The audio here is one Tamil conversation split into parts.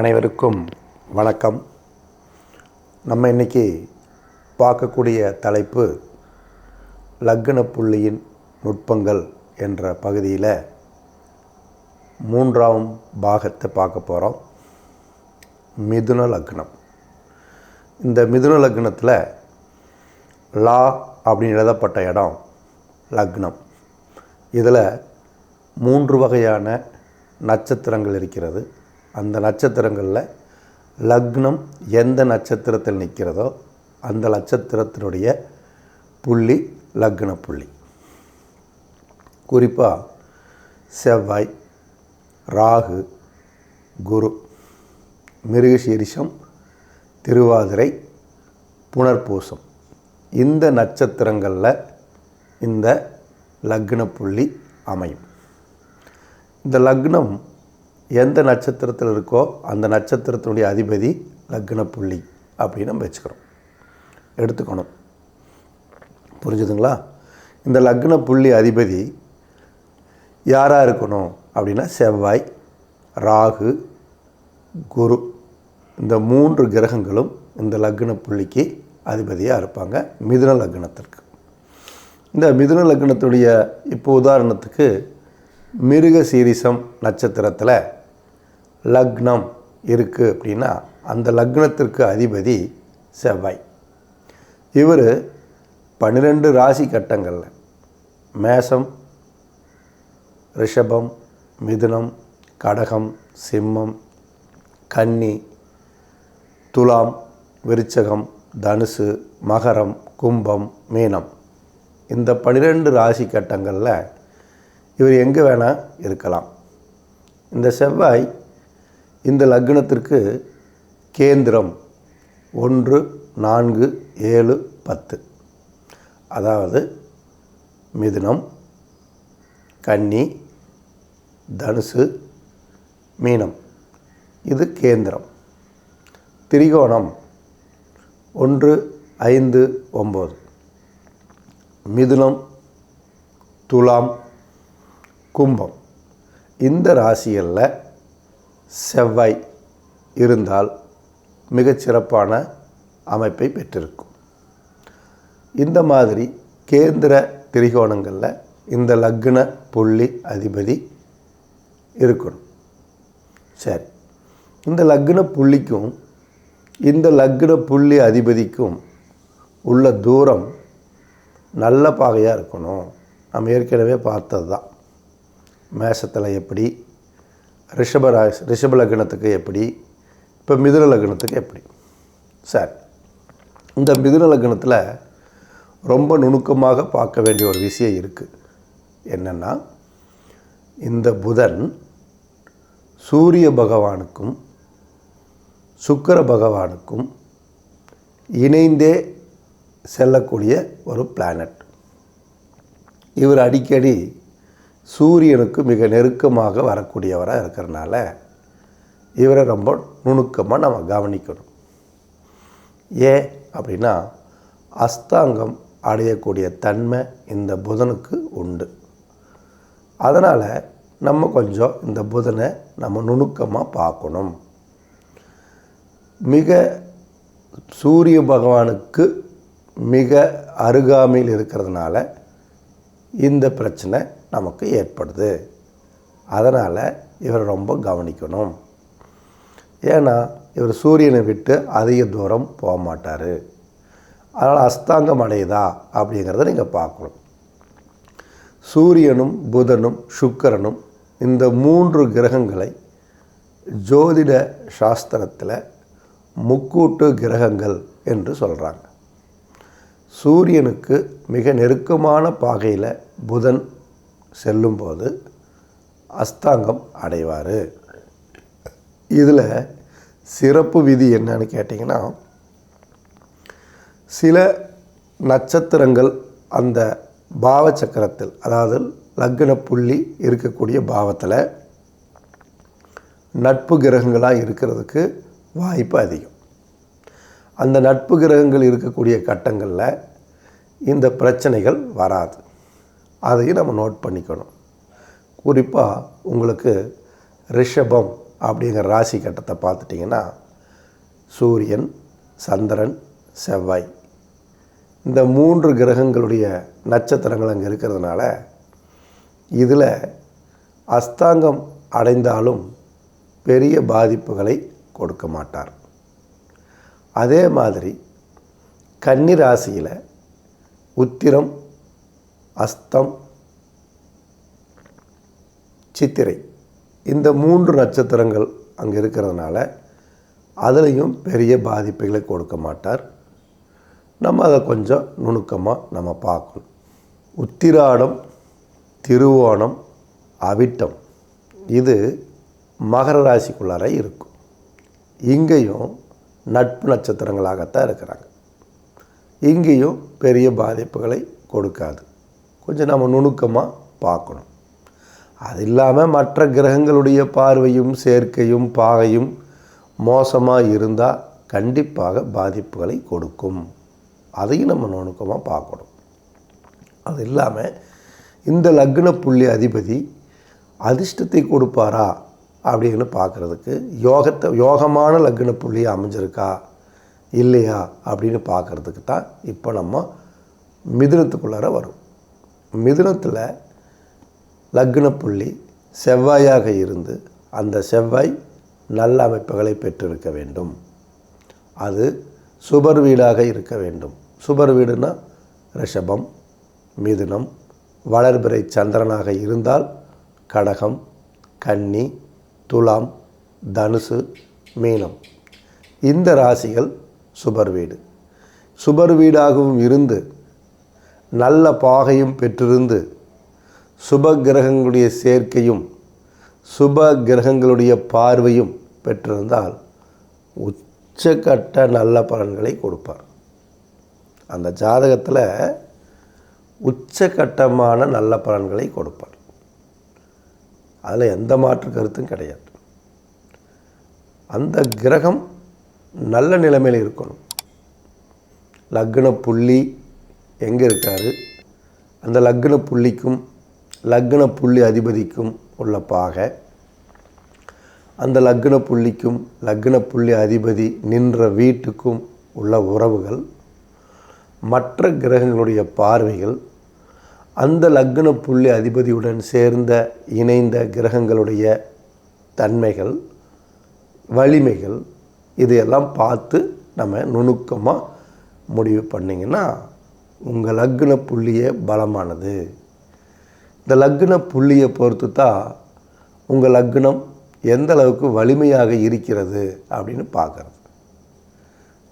அனைவருக்கும் வணக்கம். நம்ம இன்றைக்கி பார்க்கக்கூடிய தலைப்பு லக்ன புள்ளியின் நுட்பங்கள் என்ற பகுதியில் 3ஆம் பாகத்தை பார்க்க போகிறோம். மிதுன லக்னம். இந்த மிதுன லக்னத்தில் லா அப்படின்னு எழுதப்பட்ட இடம் லக்னம். இதில் 3 வகையான நட்சத்திரங்கள் இருக்கிறது. அந்த நட்சத்திரங்களில் லக்னம் எந்த நட்சத்திரத்தில் நிற்கிறதோ அந்த நட்சத்திரத்தினுடைய புள்ளி லக்ன புள்ளி. குறிப்பாக செவ்வாய், ராகு, குரு, மிருகசீரிஷம், திருவாதிரை, புனர்பூசம் இந்த நட்சத்திரங்களில் இந்த லக்ன புள்ளி அமையும். இந்த லக்னம் எந்த நட்சத்திரத்தில் இருக்கோ அந்த நட்சத்திரத்தினுடைய அதிபதி லக்ன புள்ளி அப்படின்னு நம்ம எடுத்துக்கணும். புரிஞ்சுதுங்களா? இந்த லக்ன புள்ளி அதிபதி யாராக இருக்கணும் அப்படின்னா செவ்வாய், ராகு, குரு இந்த 3 கிரகங்களும் இந்த லக்ன புள்ளிக்கு அதிபதியாக இருப்பாங்க மிதுன லக்னத்திற்கு. இந்த மிதுன லக்னத்துடைய இப்போ உதாரணத்துக்கு மிருகசீரிஷம் நட்சத்திரத்தில் லக்னம் இருக்குது அப்படின்னா அந்த லக்னத்திற்கு அதிபதி செவ்வாய். இவர் 12 ராசி கட்டங்களில் மேஷம், ரிஷபம், மிதுனம், கடகம், சிம்மம், கன்னி, துலாம், விருச்சகம், தனுசு, மகரம், கும்பம், மீனம் இந்த 12 ராசி கட்டங்களில் இவர் எங்கே வேணால் இருக்கலாம். இந்த செவ்வாய் இந்த லக்னத்திற்கு கேந்திரம் 1, 4, 7, 10. அதாவது மிதுனம், கன்னி, தனுசு, மீனம் இது கேந்திரம். திரிகோணம் 1, 5, 9. மிதுனம், துலாம், கும்பம் இந்த ராசிகளில் செவ்வாய் இருந்தால் மிகச்சிறப்பான அமைப்பை பெற்றிருக்கும். இந்த மாதிரி கேந்திர திரிகோணங்களில் இந்த லக்ன புள்ளி அதிபதி இருக்கணும். சரி, இந்த லக்ன புள்ளிக்கும் இந்த லக்ன புள்ளி அதிபதிக்கும் உள்ள தூரம் நல்ல பாகையாக இருக்கணும். நம்ம ஏற்கனவே பார்த்தது தான். மேஷத்தில் எப்படி, ரிஷப லக்னத்துக்கு எப்படி, இப்போ மிதுன லக்னத்துக்கு எப்படி. சரி, இந்த மிதுன லக்னத்தில் ரொம்ப நுணுக்கமாக பார்க்க வேண்டிய ஒரு விஷயம் இருக்குது. என்னென்னா, இந்த புதன் சூரிய பகவானுக்கும் சுக்கிர பகவானுக்கும் இணைந்தே செல்லக்கூடிய ஒரு பிளானட். இவர் அடிக்கடி சூரியனுக்கு மிக நெருக்கமாக வரக்கூடியவராக இருக்கிறனால இவரை ரொம்ப நுணுக்கமாக நம்ம கவனிக்கணும். ஏன் அப்படின்னா அஸ்தாங்கம் அடையக்கூடிய தன்மை இந்த புதனுக்கு உண்டு. அதனால் நம்ம கொஞ்சம் இந்த புதனை நம்ம நுணுக்கமாக பார்க்கணும். மிக சூரிய பகவானுக்கு மிக அருகாமையில் இருக்கிறதுனால இந்த பிரச்சனை நமக்கு ஏற்படுது. அதனால் இவரை ரொம்ப கவனிக்கணும். ஏன்னா இவர் சூரியனை விட்டு அதிக தூரம் போக மாட்டார். அதனால் அஸ்தாங்கம் அடையுதா அப்படிங்கிறத நீங்கள் பார்க்கணும். சூரியனும் புதனும் சுக்கிரனும் இந்த 3 கிரகங்களை ஜோதிட சாஸ்திரத்தில் முக்கூட்டு கிரகங்கள் என்று சொல்கிறாங்க. சூரியனுக்கு மிக நெருக்கமான பாகையில் புதன் செல்லும்போது அஸ்தாங்கம் அடைவார். இதில் சிறப்பு விதி என்னன்னு கேட்டிங்கன்னா, சில நட்சத்திரங்கள் அந்த பாவ சக்கரத்தில், அதாவது லக்ன புள்ளி இருக்கக்கூடிய பாவத்தில் நட்பு கிரகங்களாக இருக்கிறதுக்கு வாய்ப்பு அதிகம். அந்த நட்பு கிரகங்கள் இருக்கக்கூடிய கட்டங்களில் இந்த பிரச்சனைகள் வராது. அதையும் நம்ம நோட் பண்ணிக்கணும். குறிப்பாக உங்களுக்கு ரிஷபம் அப்படிங்கிற ராசி கட்டத்தை பார்த்துட்டிங்கன்னா சூரியன், சந்திரன், செவ்வாய் இந்த 3 கிரகங்களுடைய நட்சத்திரங்கள் அங்கே இருக்கிறதுனால இதில் அஸ்தாங்கம் அடைந்தாலும் பெரிய பாதிப்புகளை கொடுக்க மாட்டார். அதே மாதிரி கன்னி ராசியில் உத்திரம், அஸ்தம், சித்திரை இந்த 3 நட்சத்திரங்கள் அங்கே இருக்கிறதுனால அதுலேயும் பெரிய பாதிப்புகளை கொடுக்க மாட்டார். நம்ம அதை கொஞ்சம் நுணுக்கமாக நம்ம பார்க்கணும். உத்திராடம், திருவோணம், அவிட்டம் இது மகர ராசிக்குள்ளார இருக்கும். இங்கேயும் நட்பு நட்சத்திரங்களாகத்தான் இருக்கிறாங்க. இங்கேயும் பெரிய பாதிப்புகளை கொடுக்காது. கொஞ்சம் நம்ம நுணுக்கமாக பார்க்கணும். அது இல்லாமல் மற்ற கிரகங்களுடைய பார்வையும் சேர்க்கையும் பாகையும் மோசமாக இருந்தால் கண்டிப்பாக பாதிப்புகளை கொடுக்கும். அதையும் நம்ம நுணுக்கமாக பார்க்கணும். அது இல்லாமல் இந்த லக்ன புள்ளி அதிபதி அதிர்ஷ்டத்தை கொடுப்பாரா அப்படின்னு பார்க்குறதுக்கு யோகமான லக்ன புள்ளி அமைஞ்சிருக்கா இல்லையா அப்படின்னு பார்க்குறதுக்கு தான் இப்போ நம்ம மிதுனத்துக்குள்ளார வரும். மிதுனத்தில் லக்ன புள்ளி செவ்வாயாக இருந்து அந்த செவ்வாய் நல்ல அமைப்புகளை பெற்றிருக்க வேண்டும். அது சுபர் வீடாக இருக்க வேண்டும். சுபர் வீடுனா ரிஷபம், மிதுனம், வளர்பிறை சந்திரனாக இருந்தால் கடகம், கன்னி, துலாம், தனுசு, மீனம் இந்த ராசிகள் சுபர் வீடு. சுபர் வீடாகவும் இருந்து நல்ல பாகையும் பெற்றிருந்து சுப கிரகங்களுடைய சேர்க்கையும் சுப கிரகங்களுடைய பார்வையும் பெற்றிருந்தால் உச்சக்கட்ட நல்ல பலன்களை கொடுப்பார். அந்த ஜாதகத்தில் உச்சக்கட்டமான நல்ல பலன்களை கொடுப்பார். அதில் எந்த மாற்று கருத்தும் கிடையாது. அந்த கிரகம் நல்ல நிலைமையில் இருக்கணும். லக்ன புள்ளி எங்கே இருக்கார், அந்த லக்ன புள்ளிக்கும் லக்ன புள்ளி அதிபதிக்கும் உள்ள பாகை, அந்த லக்ன புள்ளிக்கும் லக்ன புள்ளி அதிபதி நின்ற வீட்டுக்கும் உள்ள உறவுகள், மற்ற கிரகங்களுடைய பார்வைகள், அந்த லக்ன புள்ளி அதிபதியுடன் சேர்ந்த இணைந்த கிரகங்களுடைய தன்மைகள், வலிமைகள் இதையெல்லாம் பார்த்து நம்ம நுணுக்கமாக முடிவு பண்ணிங்கன்னா உங்கள் லக்ன புள்ளியே பலமானது. இந்த லக்ன புள்ளியை பொறுத்து தான் உங்கள் லக்னம் எந்த அளவுக்கு வலிமையாக இருக்கிறது அப்படின்னு பார்க்குறது.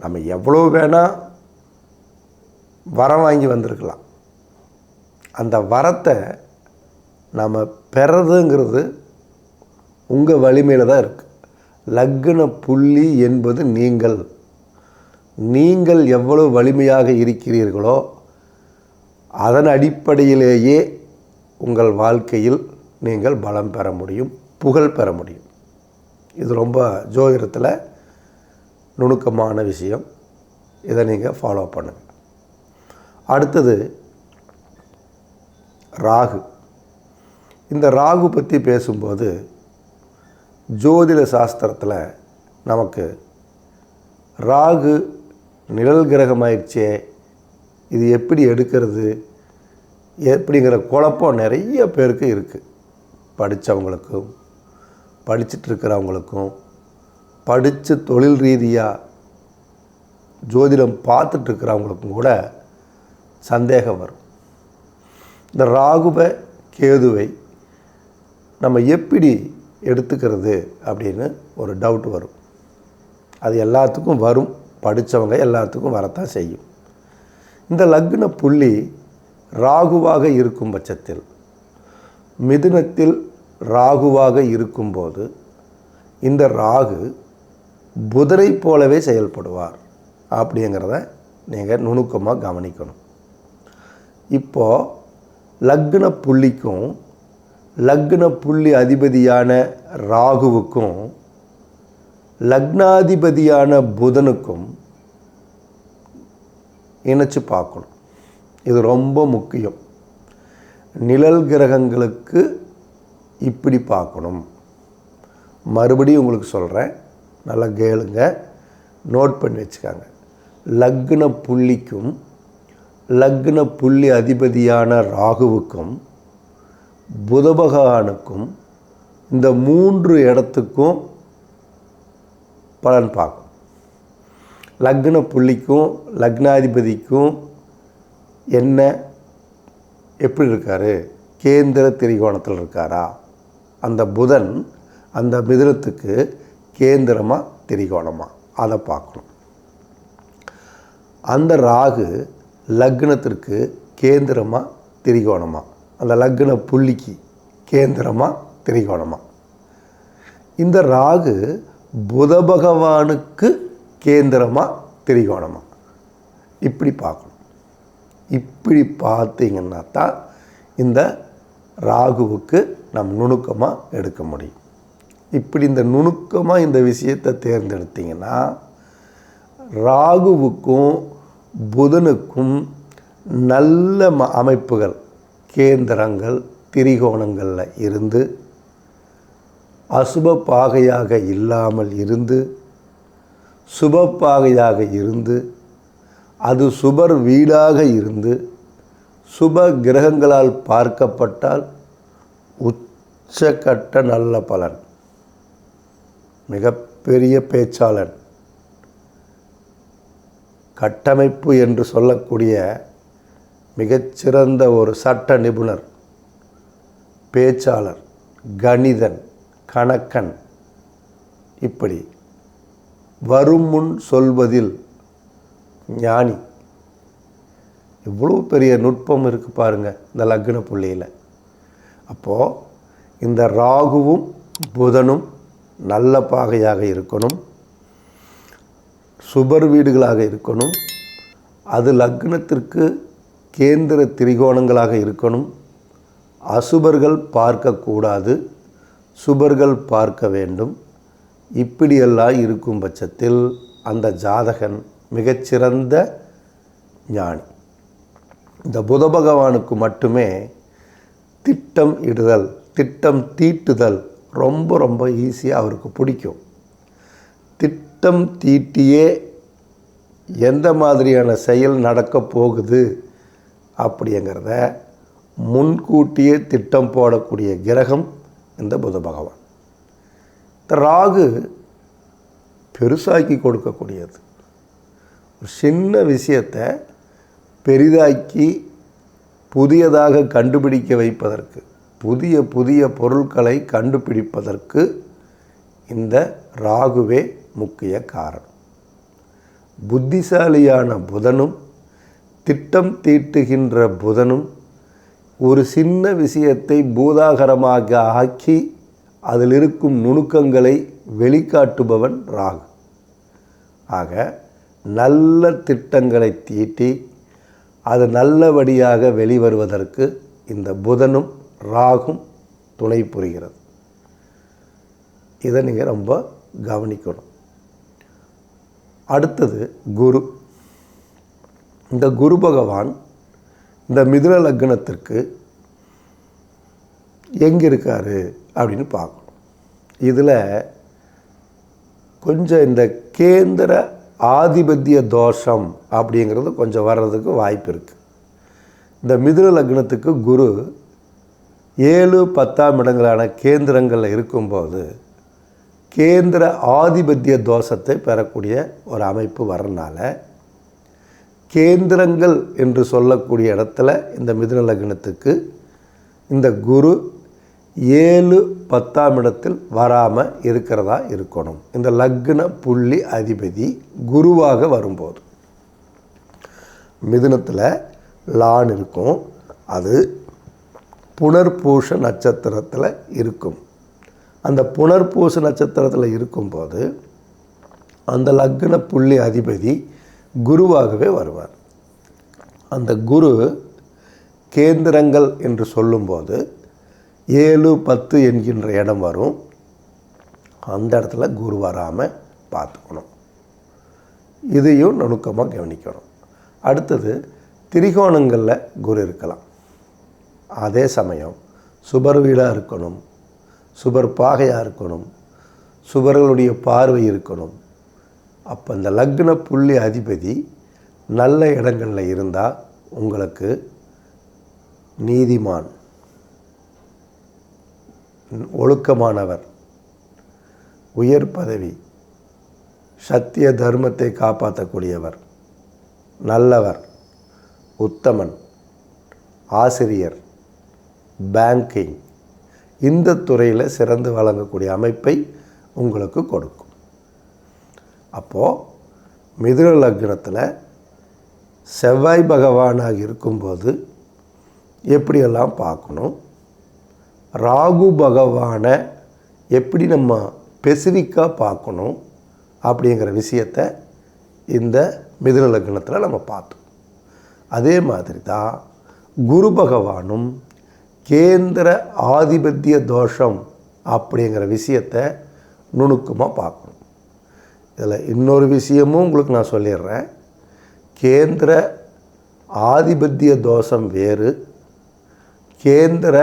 நம்ம எவ்வளோ வேணால் வரம் வாங்கி வந்திருக்கலாம். அந்த வரத்தை நம்ம பெறதுங்கிறது உங்கள் வலிமையில் தான் இருக்குது. லக்ன புள்ளி என்பது நீங்கள் எவ்வளவு வலிமையாக இருக்கிறீர்களோ அதன் அடிப்படையிலேயே உங்கள் வாழ்க்கையில் நீங்கள் பலம் பெற முடியும், புகழ் பெற முடியும். இது ரொம்ப ஜோதிடத்தில் நுணுக்கமான விஷயம். இதை நீங்கள் ஃபாலோ பண்ணுங்கள். அடுத்தது ராகு. இந்த ராகு பற்றி பேசும்போது ஜோதிட சாஸ்திரத்தில் நமக்கு ராகு நிழல் கிரகமாயிடுச்சே, இது எப்படி எடுக்கிறது எப்படிங்கிற குழப்பம் நிறைய பேருக்கு இருக்குது. படித்தவங்களுக்கும் படிச்சிட்ருக்கிறவங்களுக்கும் படித்து தொழில் ரீதியாக ஜோதிடம் பார்த்துட்ருக்கிறவங்களுக்கும் கூட சந்தேகம் வரும். இந்த ராகுவை கேதுவை நம்ம எப்படி எடுத்துக்கிறது அப்படின்னு ஒரு டவுட் வரும். அது எல்லாத்துக்கும் வரும். படித்தவங்க எல்லாத்துக்கும் வரத்தான் செய்யும். இந்த லக்ன புள்ளி ராகுவாக இருக்கும் பட்சத்தில், மிதுனத்தில் ராகுவாக இருக்கும்போது இந்த ராகு புதனை போலவே செயல்படுவார் அப்படிங்கிறத நீங்கள் நுணுக்கமாக கவனிக்கணும். இப்போது லக்ன புள்ளிக்கும் லக்ன புள்ளி அதிபதியான ராகுவுக்கும் லக்னாதிபதியான புதனுக்கும் இணைச்சு பார்க்கணும். இது ரொம்ப முக்கியம். நிழல் கிரகங்களுக்கு இப்படி பார்க்கணும். மறுபடியும் உங்களுக்கு சொல்கிறேன், நல்லா கேளுங்க, நோட் பண்ணி வச்சுக்காங்க. லக்ன புள்ளிக்கும் லக்ன புள்ளி அதிபதியான ராகுவுக்கும் புத பகவானுக்கும் இந்த 3 இடத்துக்கும் பலன் பார்க்கும். லக்ன புள்ளிக்கும் லக்னாதிபதிக்கும் என்ன எப்படி இருக்கார்? கேந்திர திரிகோணத்தில் இருக்காரா? அந்த புதன் அந்த மிதுனத்துக்கு கேந்திரமாக திரிகோணமாக அதை பார்க்கணும். அந்த ராகு லக்னத்திற்கு கேந்திரமாக திரிகோணமாக, அந்த லக்ன புள்ளிக்கு கேந்திரமாக திரிகோணமாக. இந்த ராகு புத பகவானுக்கு கேந்திரமாக திரிகோணமாக இப்படி பார்க்கணும். இப்படி பார்த்தீங்கன்னா தான் இந்த ராகுவுக்கு நம்ம நுணுக்கமாக எடுக்க முடியும். இப்படி இந்த நுணுக்கமாக இந்த விஷயத்தை தேர்ந்தெடுத்தீங்கன்னா ராகுவுக்கும் புதனுக்கும் நல்ல அமைப்புகள் கேந்திரங்கள் திரிகோணங்களில் இருந்து அசுப பாகையாக இல்லாமல் இருந்து சுப பாகையாக இருந்து அது சுபர் வீடாக இருந்து சுப கிரகங்களால் பார்க்கப்பட்டால் உச்சக்கட்ட நல்ல பலன். மிகப்பெரிய பேச்சாளன், கட்டமைப்பு என்று சொல்லக்கூடிய மிகச்சிறந்த ஒரு சட்ட நிபுணர், பேச்சாளர், கணிதன், கணக்கன், இப்படி வரும் முன் சொல்வதில் ஞானி. இவ்வளோ பெரிய நுட்பம் இருக்குது பாருங்கள் இந்த லக்ன புள்ளியில். அப்போது இந்த ராகுவும் புதனும் நல்ல பாகையாக இருக்கணும், சுபர் வீடுகளாக இருக்கணும், அது லக்னத்திற்கு கேந்திர திரிகோணங்களாக இருக்கணும், அசுபர்கள் பார்க்கக்கூடாது, சுபர்கள் பார்க்க வேண்டும். இப்படியெல்லாம் இருக்கும் பட்சத்தில் அந்த ஜாதகன் மிகச்சிறந்த ஞானி. இந்த புத பகவானுக்கு மட்டுமே திட்டம் இடுதல், திட்டம் தீட்டுதல் ரொம்ப ரொம்ப ஈஸியாக அவருக்கு பிடிக்கும். திட்டம் தீட்டியே எந்த மாதிரியான செயல் நடக்க போகுது அப்படிங்கிறத முன்கூட்டியே திட்டம் போடக்கூடிய கிரகம் இந்த புத பகவான். இந்த ராகு பெருசாக்கி கொடுக்கக்கூடியது. ஒரு சின்ன விஷயத்தை பெரிதாக்கி புதியதாக கண்டுபிடிக்க வைப்பதற்கு, புதிய புதிய பொருட்களை கண்டுபிடிப்பதற்கு இந்த ராகுவே முக்கிய காரணம். புத்திசாலியான புதனும் திட்டம் தீட்டுகின்ற புதனும் ஒரு சின்ன விஷயத்தை பூதாகரமாக ஆக்கி அதில் இருக்கும் நுணுக்கங்களை வெளிக்காட்டுபவன் ராகு. ஆக நல்ல திட்டங்களை தீட்டி அது நல்லபடியாக வெளிவருவதற்கு இந்த புதனும் ராகும் துணை புரிகிறது. இதை நீங்கள் ரொம்ப கவனிக்கணும். அடுத்தது குரு. இந்த குரு பகவான் இந்த மிதுன லக்னத்திற்கு எங்கே இருக்கார் அப்படின்னு பார்க்கணும். இதில் கொஞ்சம் இந்த கேந்திர ஆதிபத்திய தோஷம் அப்படிங்கிறது கொஞ்சம் வர்றதுக்கு வாய்ப்பு இருக்குது. இந்த மிதுன லக்னத்துக்கு குரு 7, 10ஆம் இடங்களான கேந்திரங்களில் இருக்கும்போது கேந்திர ஆதிபத்திய தோஷத்தை பெறக்கூடிய ஒரு அமைப்பு வர்றதுனால கேந்திரங்கள் என்று சொல்லக்கூடிய இடத்துல இந்த மிதுன லக்னத்துக்கு இந்த குரு 7, 10ஆம் இடத்தில் வராமல் இருக்கிறதா இருக்கணும். இந்த லக்ன புள்ளி அதிபதி குருவாக வரும்போது மிதுனத்தில் லான் இருக்கும், அது புனர்பூச நட்சத்திரத்தில் இருக்கும். அந்த புனர்பூச நட்சத்திரத்தில் இருக்கும்போது அந்த லக்ன புள்ளி அதிபதி குருவாகவே வருவார். அந்த குரு கேந்திரங்கள் என்று சொல்லும்போது 7, 10 என்கின்ற இடம் வரும். அந்த இடத்துல குரு வராமல் பார்த்துக்கணும். இதையும் நுணுக்கமாக கவனிக்கணும். அடுத்தது திரிகோணங்களில் குரு இருக்கலாம். அதே சமயம் சுபர் வீடாக இருக்கணும், சுபர் பாகையாக இருக்கணும், சுவர்களுடைய பார்வை இருக்கணும். அப்போ இந்த லக்ன புள்ளி அதிபதி நல்ல இடங்களில் இருந்தால் உங்களுக்கு நீதிமான், ஒழுக்கமானவர், உயர் பதவி, சத்திய தர்மத்தை காப்பாற்றக்கூடியவர், நல்லவர், உத்தமன், ஆசிரியர், பேங்கிங், இந்த துறையில் சிறந்து வழங்கக்கூடிய அமைப்பை உங்களுக்கு கொடுக்கும். அப்போது மிதுன லக்னத்தில் செவ்வாய் பகவானாக இருக்கும்போது எப்படியெல்லாம் பார்க்கணும், ராகு பகவானை எப்படி நம்ம ஸ்பெசிஃபிக்காக பார்க்கணும் அப்படிங்கிற விஷயத்தை இந்த மிதுன லக்னத்தில் நம்ம பார்த்தோம். அதே மாதிரி தான் குரு பகவானும் கேந்திர ஆதிபத்திய தோஷம் அப்படிங்கிற விஷயத்தை நுணுக்கமாக பார்க்கணும். இதில் இன்னொரு விஷயமும் உங்களுக்கு நான் சொல்லிடுறேன். கேந்திர ஆதிபத்திய தோஷம் வேறு, கேந்திர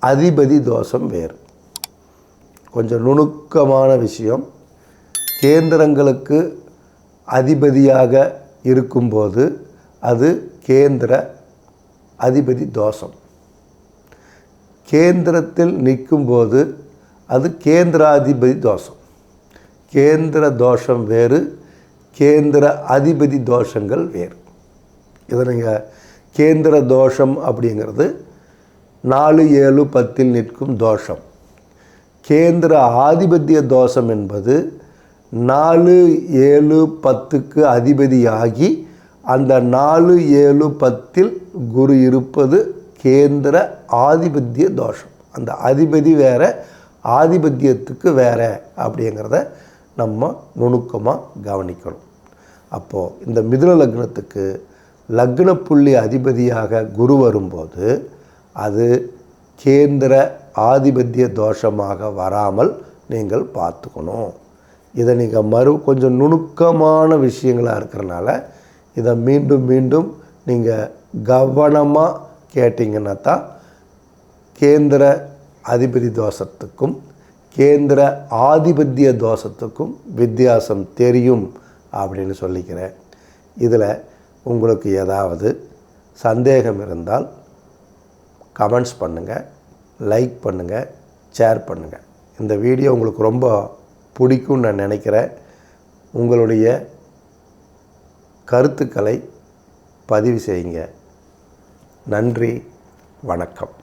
அதிபதி தோஷம் வேறு. கொஞ்சம் நுணுக்கமான விஷயம். கேந்திரங்களுக்கு அதிபதியாக இருக்கும்போது அது கேந்திர அதிபதி தோஷம். கேந்திரத்தில் நிற்கும்போது அது கேந்திராதிபதி தோஷம். கேந்திர தோஷம் வேறு, கேந்திர அதிபதி தோஷங்கள் வேறு. இதை நீங்கள் கேந்திர தோஷம் அப்படிங்கிறது 4, 7, 10 நிற்கும் தோஷம். கேந்திர ஆதிபத்திய தோஷம் என்பது 4, 7, 10க்கு அதிபதியாகி அந்த 4, 7, 10 குரு இருப்பது கேந்திர ஆதிபத்திய தோஷம். அந்த அதிபதி வேற, ஆதிபத்தியத்துக்கு வேற அப்படிங்கிறத நம்ம நுணுக்கமாக கவனிக்கணும். அப்போது இந்த மிதுன லக்னத்துக்கு லக்ன புள்ளி அதிபதியாக குரு வரும்போது அது கேந்திர ஆதிபத்திய தோஷமாக வராமல் நீங்கள் பார்த்துக்கணும். இதை நீங்கள் கொஞ்சம் நுணுக்கமான விஷயங்களாக இருக்கிறனால இதை மீண்டும் மீண்டும் நீங்கள் கவனமாக கேட்டிங்கன்னா தான் கேந்திர அதிபதி தோஷத்துக்கும் கேந்திர ஆதிபத்திய தோஷத்துக்கும் வித்தியாசம் தெரியும் அப்படின்னு சொல்லிக்கிறேன். இதில் உங்களுக்கு ஏதாவது சந்தேகம் இருந்தால் கமெண்ட்ஸ் பண்ணுங்கள், லைக் பண்ணுங்கள், ஷேர் பண்ணுங்கள். இந்த வீடியோ உங்களுக்கு ரொம்ப பிடிக்கும்னு நான் நினைக்கிறேன். உங்களுடைய கருத்துக்களை பதிவு செய்யுங்க. நன்றி, வணக்கம்.